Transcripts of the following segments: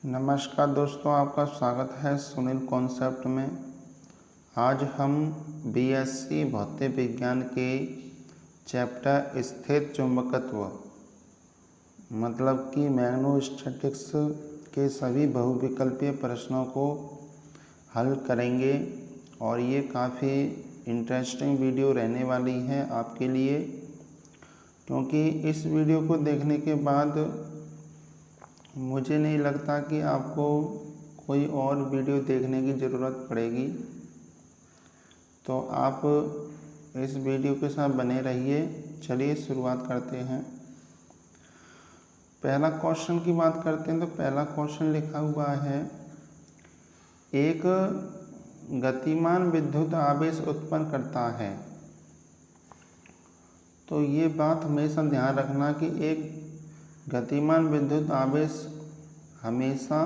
नमस्कार दोस्तों, आपका स्वागत है सुनील कॉन्सेप्ट में। आज हम बीएससी भौतिक विज्ञान के चैप्टर स्थिर चुंबकत्व मतलब कि मैग्नेटोस्टैटिक्स के सभी बहुविकल्पीय प्रश्नों को हल करेंगे और ये काफ़ी इंटरेस्टिंग वीडियो रहने वाली है आपके लिए, क्योंकि इस वीडियो को देखने के बाद मुझे नहीं लगता कि आपको कोई और वीडियो देखने की ज़रूरत पड़ेगी। तो आप इस वीडियो के साथ बने रहिए। चलिए शुरुआत करते हैं। पहला क्वेश्चन की बात करते हैं तो पहला क्वेश्चन लिखा हुआ है, एक गतिमान विद्युत आवेश उत्पन्न करता है। तो ये बात हमेशा ध्यान रखना कि एक गतिमान विद्युत आवेश हमेशा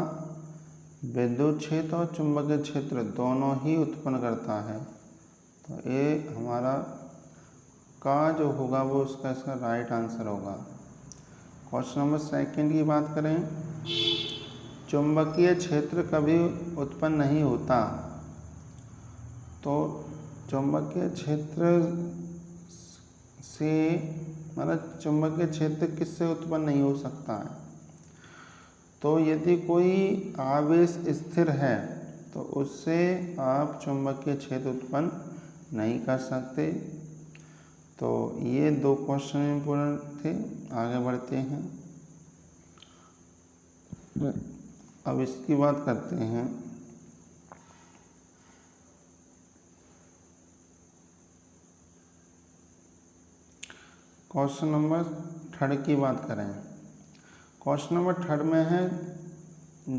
विद्युत क्षेत्र और चुंबकीय क्षेत्र दोनों ही उत्पन्न करता है। तो ये हमारा का जो होगा वो इसका राइट आंसर होगा। क्वेश्चन नंबर सेकंड की बात करें, चुंबकीय क्षेत्र कभी उत्पन्न नहीं होता। तो चुंबकीय क्षेत्र से मतलब चुंबकीय क्षेत्र किससे उत्पन्न नहीं हो सकता है। तो यदि कोई आवेश स्थिर है तो उससे आप चुंबकीय क्षेत्र उत्पन्न नहीं कर सकते। तो ये दो क्वेश्चन इम्पोर्टेंट थे। आगे बढ़ते हैं। अब इसकी बात करते हैं। क्वेश्चन नंबर थर्ड की बात करें। क्वेश्चन नंबर थर्ड में है,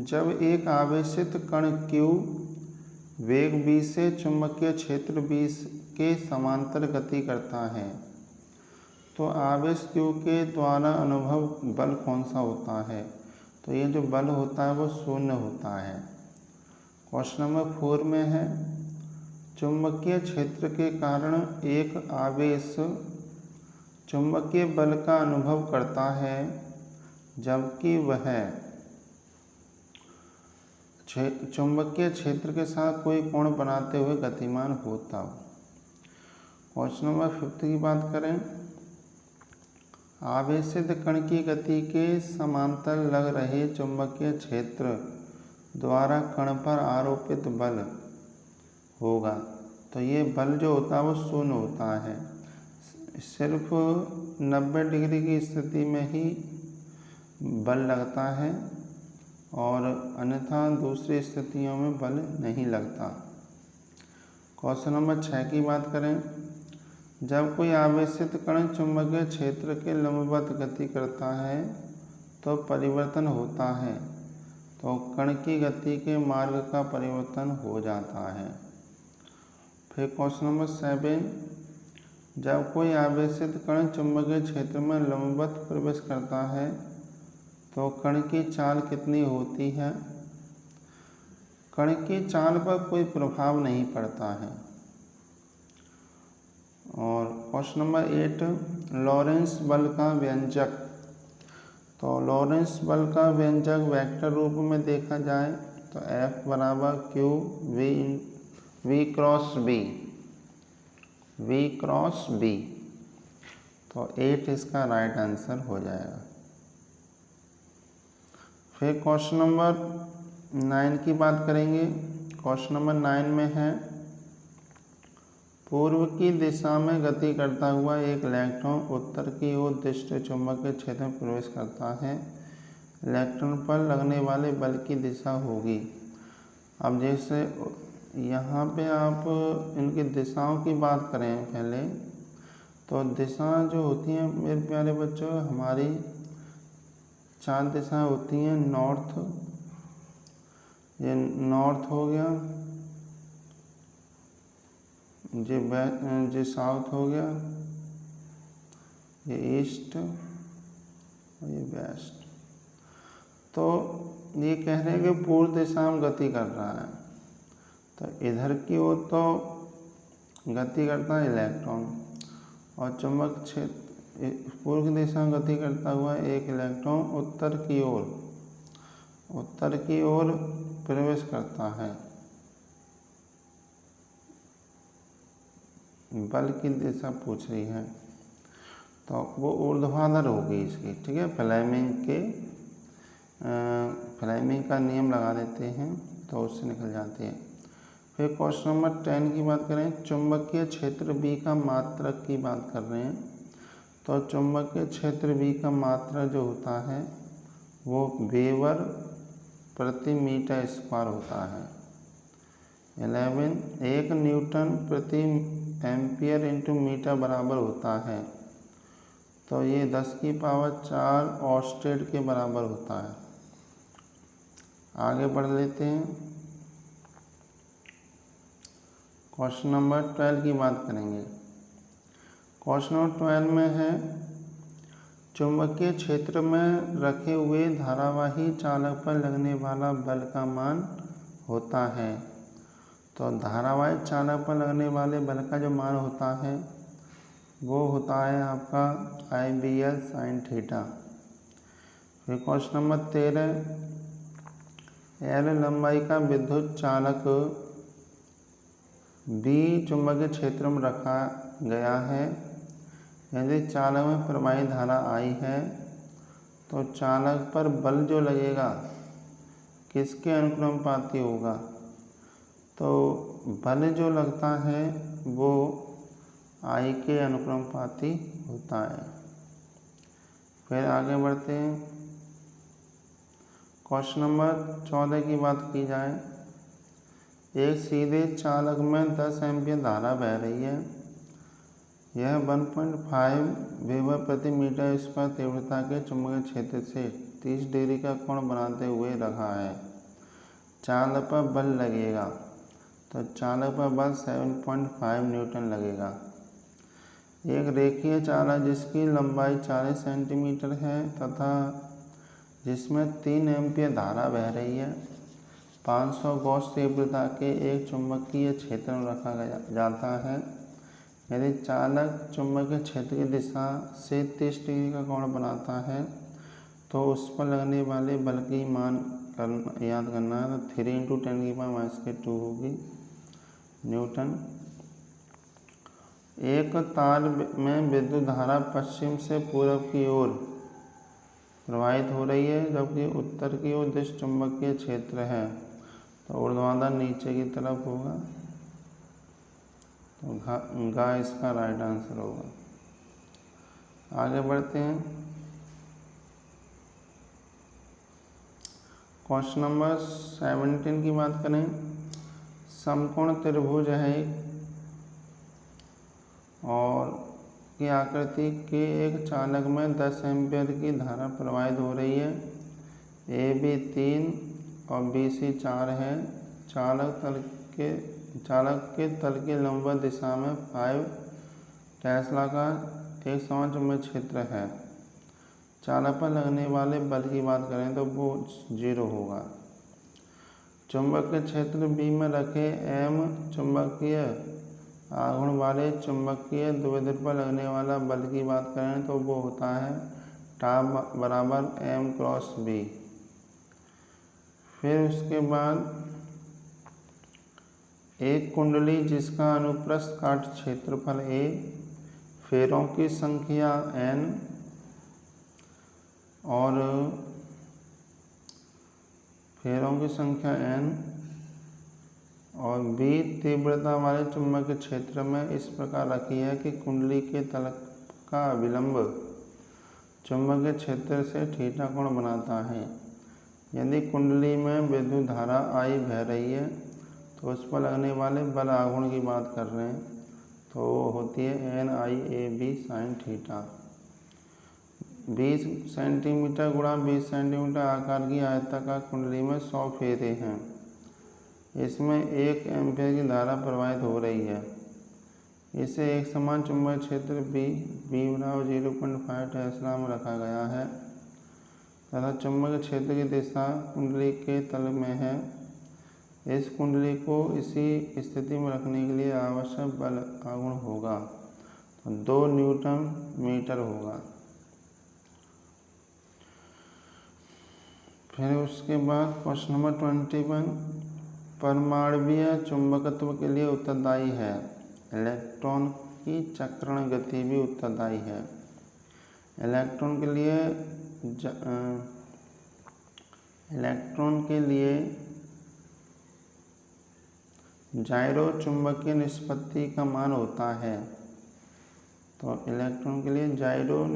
जब एक आवेशित कण Q वेग v से चुंबकीय क्षेत्र v के समांतर गति करता है तो आवेश Q के द्वारा अनुभव बल कौन सा होता है। तो ये जो बल होता है वो शून्य होता है। क्वेश्चन नंबर 4 में है, चुंबकीय क्षेत्र के कारण एक आवेश चुंबकीय बल का अनुभव करता है जबकि वह चुंबकीय क्षेत्र के साथ कोई कोण बनाते हुए गतिमान होता हो। क्वेश्चन नंबर 5 की बात करें, आवेशित कण की गति के समांतर लग रहे चुंबकीय क्षेत्र द्वारा कण पर आरोपित बल होगा। तो ये बल जो होता है वो शून्य होता है। सिर्फ 90 डिग्री की स्थिति में ही बल लगता है और अन्यथा दूसरी स्थितियों में बल नहीं लगता। क्वेश्चन नंबर 6 की बात करें, जब कोई आवेशित कण चुंबकीय क्षेत्र के लंबवत गति करता है तो परिवर्तन होता है। तो कण की गति के मार्ग का परिवर्तन हो जाता है। फिर क्वेश्चन नंबर 7, जब कोई आवेशित कण चुंबकीय क्षेत्र में लंबवत प्रवेश करता है तो कण की चाल कितनी होती है। कण की चाल पर कोई प्रभाव नहीं पड़ता है। और क्वेश्चन नंबर 8, लॉरेंस बल का व्यंजक। तो लॉरेंस बल का व्यंजक वेक्टर रूप में देखा जाए तो F बराबर Q V क्रॉस B। तो 8 इसका राइट आंसर हो जाएगा। फिर क्वेश्चन नंबर 9 की बात करेंगे। क्वेश्चन नंबर 9 में है, पूर्व की दिशा में गति करता हुआ एक इलेक्ट्रॉन उत्तर की ओर दिष्ट चुंबकीय क्षेत्र में प्रवेश करता है। इलेक्ट्रॉन पर लगने वाले बल की दिशा होगी। अब जैसे यहाँ पे आप इनकी दिशाओं की बात करें पहले, तो दिशा जो होती हैं मेरे प्यारे बच्चों, हमारी 4 दिशाएं होती हैं। नॉर्थ, ये नॉर्थ हो गया, ये साउथ हो गया, ये ईस्ट और ये वेस्ट। तो ये कह रहे हैं कि पूर्व दिशा में गति कर रहा है। तो इधर की ओर तो गति करता है इलेक्ट्रॉन और चुंबक क्षेत्र पूर्व दिशा में गति करता हुआ एक इलेक्ट्रॉन उत्तर की ओर उत्तर की ओर प्रवेश करता है। बल की दिशा पूछ रही है तो वो ऊर्ध्वाधर होगी इसकी, ठीक है। फ्लेमिंग का नियम लगा देते हैं तो उससे निकल जाती है। फिर क्वेश्चन नंबर 10 की बात करें, चुंबकीय क्षेत्र B का मात्रक की बात कर रहे हैं। तो चुंबकीय क्षेत्र B का मात्रक जो होता है वो वेबर प्रति मीटर स्क्वायर होता है। 11 1 न्यूटन प्रति एम्पियर इंटू मीटर बराबर होता है। तो ये 10 की पावर 4 ऑस्टेड के बराबर होता है। आगे बढ़ लेते हैं, क्वेश्चन नंबर 12 की बात करेंगे। क्वेश्चन नंबर 12 में है, चुंबकीय क्षेत्र में रखे हुए धारावाही चालक पर लगने वाला बल का मान होता है। तो धारावाही चालक पर लगने वाले बल का जो मान होता है वो होता है आपका IBL sin थीटा। फिर क्वेश्चन नंबर 13, L लंबाई का विद्युत चालक B चुंबकीय क्षेत्र में रखा गया है। यदि चालक में प्रवाहित धारा I है तो चालक पर बल जो लगेगा किसके अनुक्रमानुपाती होगा? तो बल जो लगता है वो I के अनुक्रमानुपाती होता है। फिर आगे बढ़ते हैं, क्वेश्चन नंबर 14 की बात की जाए, एक सीधे चालक में 10 एम्पीयर धारा बह रही है। यह 1.5 वेबर प्रति मीटर स्क्वायर तीव्रता के चुंबकीय क्षेत्र से 30 डिग्री का कोण बनाते हुए रखा है। चालक पर बल लगेगा, तो चालक पर बल 7.5 न्यूटन लगेगा। एक रेखीय चालक जिसकी लंबाई 40 सेंटीमीटर है तथा जिसमें 3 एम्पीयर धारा बह रही है, 500 गॉस तीव्रता के एक चुंबकीय क्षेत्र में रखा जाता है। यदि चालक चुंबकीय क्षेत्र की दिशा से 30 डिग्री का कोण बनाता है तो उस पर लगने वाले बल की मान याद करना है। तो 3 × 10⁻²² होगी न्यूटन। एक तार में विद्युत धारा पश्चिम से पूर्व की ओर प्रवाहित हो रही है जबकि उत्तर की ओर जिस चुंबकीय क्षेत्र है तो ऊर्ध्वाधर नीचे की तरफ होगा। तो गा इसका राइट आंसर होगा। आगे बढ़ते हैं, क्वेश्चन नंबर 17 की बात करें, समकोण त्रिभुज है और की आकृति के एक चालक में 10 एम्पीयर की धारा प्रवाहित हो रही है। AB 3 और BC 4 है। चालक के तल के लंबवत दिशा में 5 टेस्ला का एक समान चुंबकीय क्षेत्र है। चालक पर लगने वाले बल की बात करें तो वो 0 होगा। चुंबकीय क्षेत्र B में रखे M चुंबकीय आघूर्ण वाले चुंबकीय द्विध्रुव पर लगने वाला बल की बात करें तो वो होता है टाउ बराबर M × B। फिर उसके बाद एक कुंडली जिसका अनुप्रस्थ काट क्षेत्रफल A, फेरों की संख्या N और B तीव्रता वाले चुंबकीय क्षेत्र में इस प्रकार रखी है कि कुंडली के तल का अभिलंब चुंबकीय क्षेत्र से थीटा कोण बनाता है। यदि कुंडली में विद्युत धारा I बह रही है तो उस पर लगने वाले बल आघूर्ण की बात कर रहे हैं तो वो होती है NIAB sin theta. 20 centimetre × 20 centimetre आकार की आयताकार कुंडली में 100 फेरे हैं। इसमें 1 एम्पीयर की धारा प्रवाहित हो रही है। इसे एक समान चुंबकीय क्षेत्र B 0.5 टेस्ला में रखा गया है तथा चुंबकीय क्षेत्र की दिशा कुंडली के तल में है। इस कुंडली को इसी स्थिति में रखने के लिए आवश्यक बल आघूर्ण होगा तो 2 न्यूटन मीटर होगा। फिर उसके बाद क्वेश्चन नंबर 21, परमाणुीय चुंबकत्व के लिए उत्तरदायी है। इलेक्ट्रॉन की चक्रण गति भी उत्तरदायी है। इलेक्ट्रॉन के लिए जाइरो चुंबकीय निष्पत्ति का मान होता है। तो इलेक्ट्रॉन के लिए जाइरो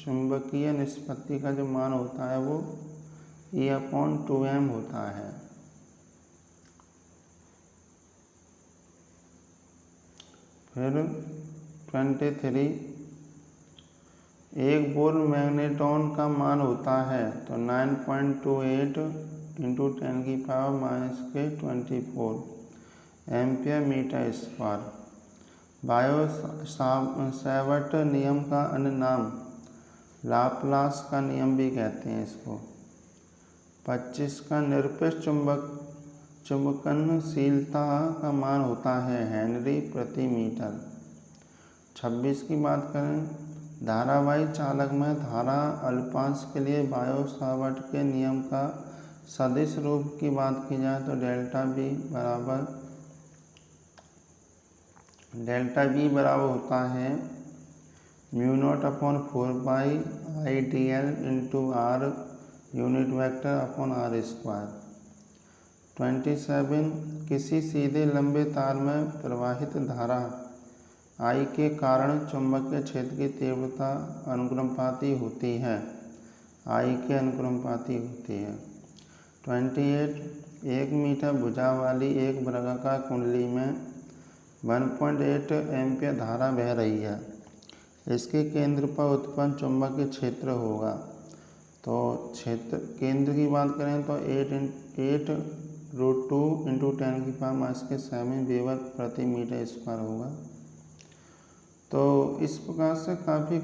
चुंबकीय निष्पत्ति का जो मान होता है वो E/2m होता है। फिर 23, एक बोर मैग्नेट्रॉन का मान होता है तो 9.28 × 10⁻⁻24 एम्पियर मीटर स्क्वायर। बायो-सावर्ट नियम का अन्य नाम लाप्लास का नियम भी कहते हैं इसको। 25 का निरपेक्ष चुंबकनशीलता का मान होता है हेनरी प्रति मीटर। 26 की बात करें, धारावाही चालक में धारा अल्पांश के लिए बायो-सावर्ट के नियम का सदिश रूप की बात की जाए तो डेल्टा बी बराबर होता है μ0/4πIdl × r unit vector upon r square. 27, किसी सीधे लंबे तार में प्रवाहित धारा I के कारण चुंबकीय क्षेत्र की तीव्रता अनुक्रमपाती होती है, I के अनुक्रमपाती होती है। 28, 1 मीटर भुजा वाली एक वर्गाकार कुंडली में 1.8 एम्पियर धारा बह रही है। इसके केंद्र पर उत्पन्न चुंबकीय क्षेत्र होगा। तो क्षेत्र केंद्र की बात करें तो 8√2 × 10⁻⁷ वेबर प्रति मीटर स्क्वायर होगा। तो इस प्रकार से काफ़ी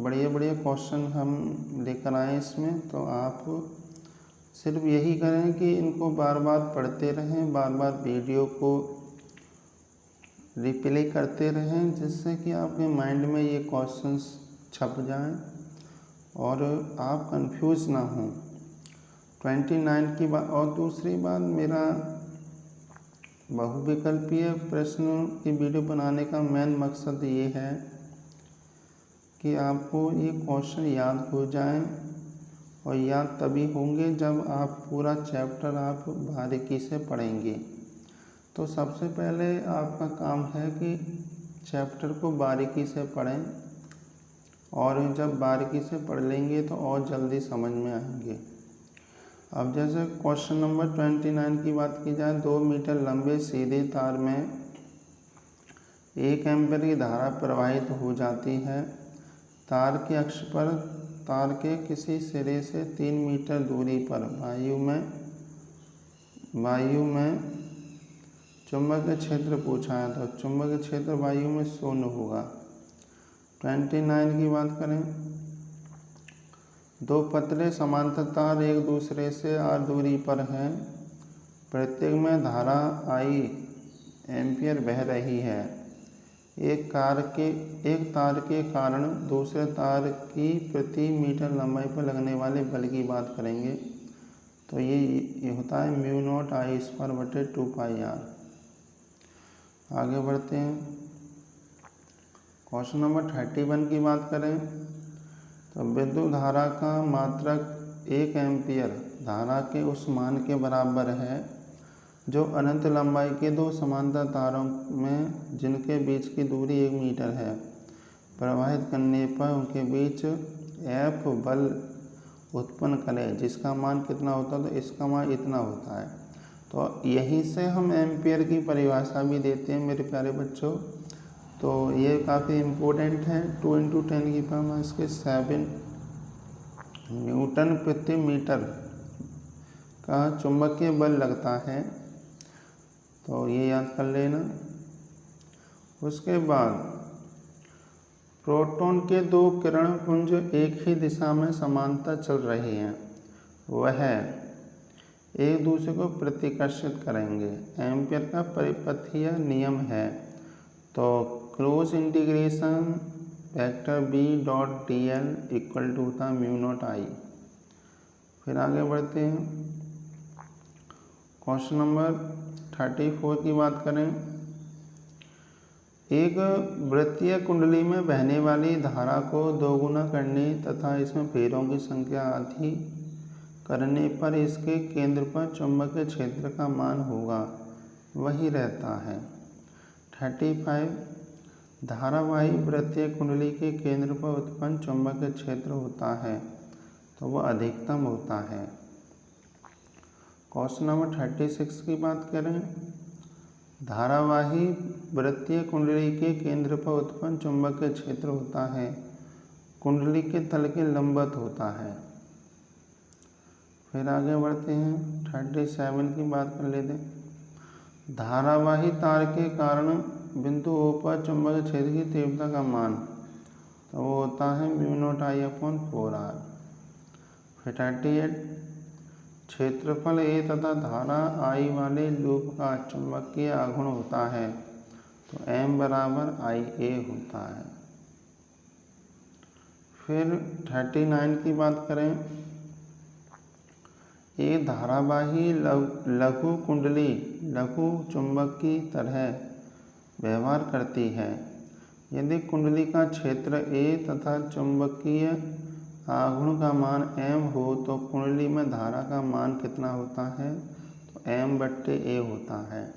बढ़िया क्वेश्चन हम लेकर आए इसमें। तो आप सिर्फ यही करें कि इनको बार बार पढ़ते रहें, बार बार वीडियो को रिप्ले करते रहें, जिससे कि आपके माइंड में ये क्वेश्चंस छप जाएं और आप कंफ्यूज ना हों। 29 की बात, और दूसरी बात, मेरा बहुविकल्पीय प्रश्नों की वीडियो बनाने का मेन मकसद ये है कि आपको ये क्वेश्चन याद हो जाएं, और याद तभी होंगे जब आप पूरा चैप्टर आप बारीकी से पढ़ेंगे। तो सबसे पहले आपका काम है कि चैप्टर को बारीकी से पढ़ें, और जब बारीकी से पढ़ लेंगे तो और जल्दी समझ में आएंगे। अब जैसे क्वेश्चन नंबर 29 की बात की जाए, 2 मीटर लंबे सीधे तार में 1 एम्पीयर की धारा प्रवाहित हो जाती है। तार के अक्ष पर तार के किसी सिरे से 3 मीटर दूरी पर वायु में चुंबकीय क्षेत्र पूछा है, तो चुंबकीय क्षेत्र वायु में 0 होगा। 29 की बात करें, 2 पतले समांतर तार एक दूसरे से r दूरी पर हैं, प्रत्येक में धारा I एम्पियर बह रही है। एक तार के कारण दूसरे तार की प्रति मीटर लंबाई पर लगने वाले बल की बात करेंगे। तो ये होता है μ0I²/2πr। आगे बढ़ते हैं। क्वेश्चन नंबर 31 की बात करें तो विद्युत धारा का मात्रक 1 एम्पियर धारा के उस मान के बराबर है जो अनंत लंबाई के 2 समांतर तारों में जिनके बीच की दूरी 1 मीटर है प्रवाहित करने पर उनके बीच F बल उत्पन्न करें, जिसका मान कितना होता है, तो इसका मान इतना होता है। तो यहीं से हम एम्पियर की परिभाषा भी देते हैं मेरे प्यारे बच्चों। तो ये काफ़ी इम्पोर्टेंट है। 2 × 10⁻⁷ न्यूटन प्रति मीटर का चुंबकीय बल लगता है, तो ये याद कर लेना। उसके बाद प्रोटॉन के 2 किरण पुंज एक ही दिशा में समांतर चल रहे हैं, वह एक दूसरे को प्रतिकर्षित करेंगे। एम्पियर का परिपथीय नियम है, तो क्लोज इंटीग्रेशन वेक्टर B.dl = होता है μ0I। फिर आगे बढ़ते हैं। क्वेश्चन नंबर 34 की बात करें। एक वृत्तीय कुंडली में बहने वाली धारा को दोगुना करने तथा इसमें फेरों की संख्या आधी करने पर इसके केंद्र पर चुंबकीय क्षेत्र का मान होगा, वही रहता है। 35 धारावाही वृत्तीय कुंडली के केंद्र पर उत्पन्न चुंबकीय क्षेत्र होता है तो वह अधिकतम होता है। क्वेश्चन नंबर 36 की बात करें। धारावाही वृत्तीय कुंडली के केंद्र पर उत्पन्न चुंबकीय क्षेत्र होता है, कुंडली के तल के लंबवत होता है। फिर आगे बढ़ते हैं। 37 की बात कर लेते हैं। धारावाही तार के कारण बिंदु O पर चुंबकीय क्षेत्र की तीव्रता का मान तो वो होता है μ0I/4R। फिर 38 क्षेत्रफल A तथा धारा I वाले लूप का चुंबकीय आघूर्ण होता है तो M बराबर IA होता है। फिर 39 की बात करें। एक धारावाही लघु कुंडली लघु चुंबक की तरह व्यवहार करती है। यदि कुंडली का क्षेत्र A तथा चुंबकीय आघूर्ण का मान M हो तो कुंडली में धारा का मान कितना होता है तो M/A होता है।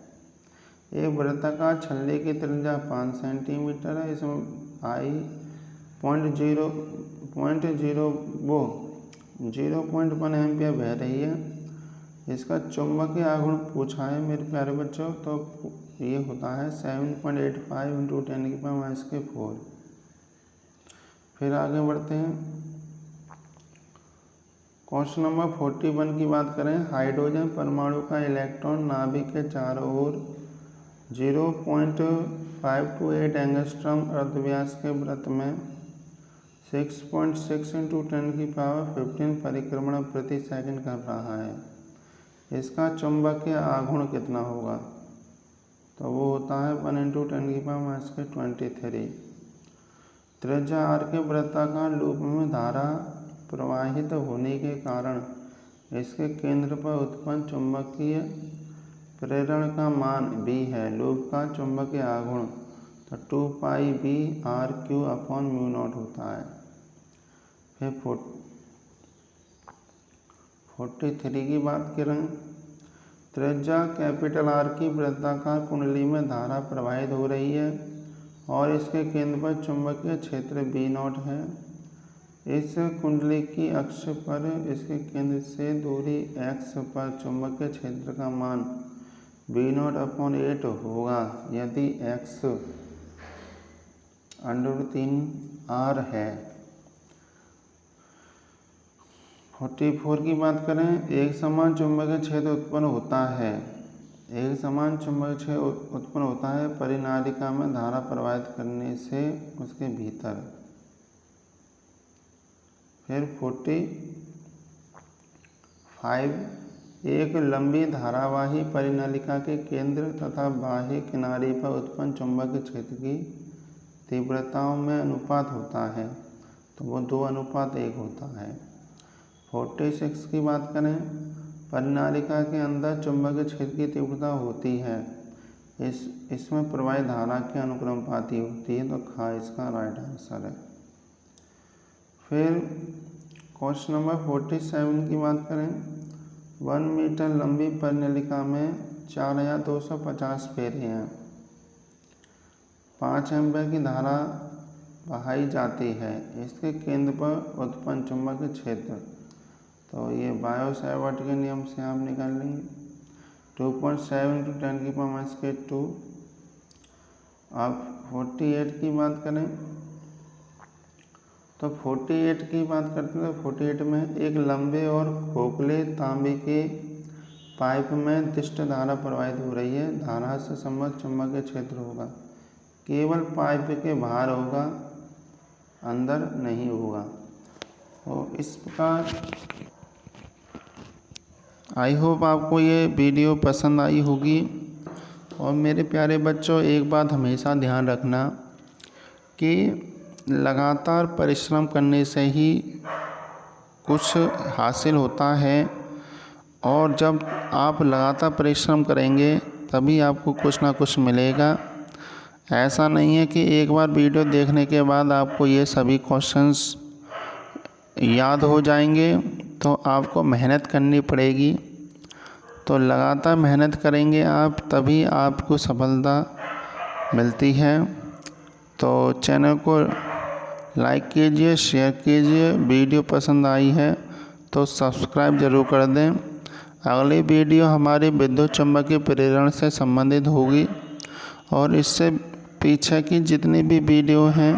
एक वृत्ताकार छल्ले की त्रिज्या 5 सेंटीमीटर है। इसमें I 0.1 एम्पियर बह रही है। इसका चुंबकीय आघूर्ण पूछा है मेरे प्यारे बच्चों, तो ये होता है 7.85 × 10⁻⁴। फिर आगे बढ़ते हैं। क्वेश्चन नंबर 41 की बात करें। हाइड्रोजन परमाणु का इलेक्ट्रॉन नाभिक के चारों ओर 0.528 एंगस्ट्रॉम अर्धव्यास के वृत्त में 6.6 × 10⁻15 परिक्रमण प्रति सेकंड कर रहा है। इसका चुंबकीय आघूर्ण कितना होगा तो वो होता है 1 × 10⁻23। त्रिज्या R के वृत्ताकार लूप में धारा प्रवाहित होने के कारण इसके केंद्र पर उत्पन्न चुंबकीय प्रेरण का मान B है। लूप का चुंबकीय आघूर्ण तो 2πbRQ/μ0 होता है। फिर 43 की बात करें। त्रिज्या R की वृत्ताकार कुंडली में धारा प्रवाहित हो रही है और इसके केंद्र पर चुंबकीय क्षेत्र B0 है। इस कुंडली की अक्ष पर इसके केंद्र से दूरी x पर चुंबकीय क्षेत्र का मान B0/8 होगा यदि x √3R है। 44 की बात करें। एक समान चुंबकीय क्षेत्र उत्पन्न होता है परिनालिका में धारा प्रवाहित करने से उसके भीतर। फिर 45 एक लंबी धारावाही परिनालिका के केंद्र तथा बाह्य किनारे पर उत्पन्न चुंबकीय क्षेत्र की तीव्रताओं में अनुपात होता है तो वो 2:1 होता है। 46 की बात करें। परिनालिका के अंदर चुंबकीय क्षेत्र की तीव्रता होती है। इसमें प्रवाहित धारा के अनुक्रमपाती होती है तो खा इसका राइट आंसर है। फिर क्वेश्चन नंबर 47 की बात करें। 1 मीटर लंबी परिनालिका में 4250 फेरे हैं। 5 एम्पीयर की धारा बहाई जाती है। इसके केंद्र पर उत्पन्न चुंबकीय क्षेत्र तो ये बायो-सैवर्ट के नियम से आप निकाल लेंगे 2.7 × 10⁻²। अब 48 की बात करें तो 48 की बात करते हैं। 48 में एक लंबे और खोखले तांबे के पाइप में दिष्ट धारा प्रवाहित हो रही है। धारा से संबद्ध चुंबकीय क्षेत्र होगा, केवल पाइप के बाहर होगा, अंदर नहीं होगा। तो इस प्रकार आई होप आपको ये वीडियो पसंद आई होगी। और मेरे प्यारे बच्चों, एक बात हमेशा ध्यान रखना कि लगातार परिश्रम करने से ही कुछ हासिल होता है, और जब आप लगातार परिश्रम करेंगे तभी आपको कुछ ना कुछ मिलेगा। ऐसा नहीं है कि एक बार वीडियो देखने के बाद आपको ये सभी क्वेश्चंस याद हो जाएंगे, तो आपको मेहनत करनी पड़ेगी। तो लगातार मेहनत करेंगे आप, तभी आपको सफलता मिलती है। तो चैनल को लाइक कीजिए, शेयर कीजिए। वीडियो पसंद आई है तो सब्सक्राइब ज़रूर कर दें। अगली वीडियो हमारी विद्युत चुम्बकीय प्रेरण से संबंधित होगी, और इससे पीछे की जितनी भी वीडियो हैं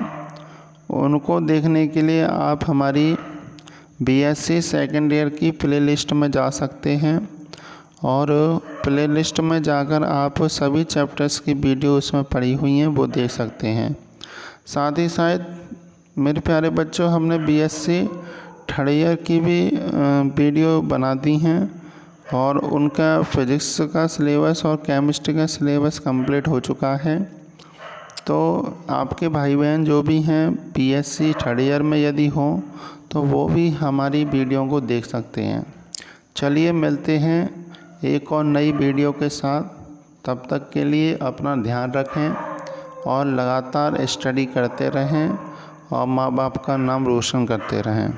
उनको देखने के लिए आप हमारी बीएससी सेकेंड ईयर की प्लेलिस्ट में जा सकते हैं, और प्लेलिस्ट में जाकर आप सभी चैप्टर्स की वीडियो उसमें पड़ी हुई हैं वो देख सकते हैं। साथ ही साथ मेरे प्यारे बच्चों, हमने बीएससी थर्ड ईयर की भी वीडियो बना दी हैं, और उनका फिज़िक्स का सिलेबस और केमिस्ट्री का सिलेबस कंप्लीट हो चुका है। तो आपके भाई बहन जो भी हैं बीएससी थर्ड ईयर में यदि हों तो वो भी हमारी वीडियो को देख सकते हैं। चलिए मिलते हैं एक और नई वीडियो के साथ। तब तक के लिए अपना ध्यान रखें और लगातार स्टडी करते रहें और माँ बाप का नाम रोशन करते रहें।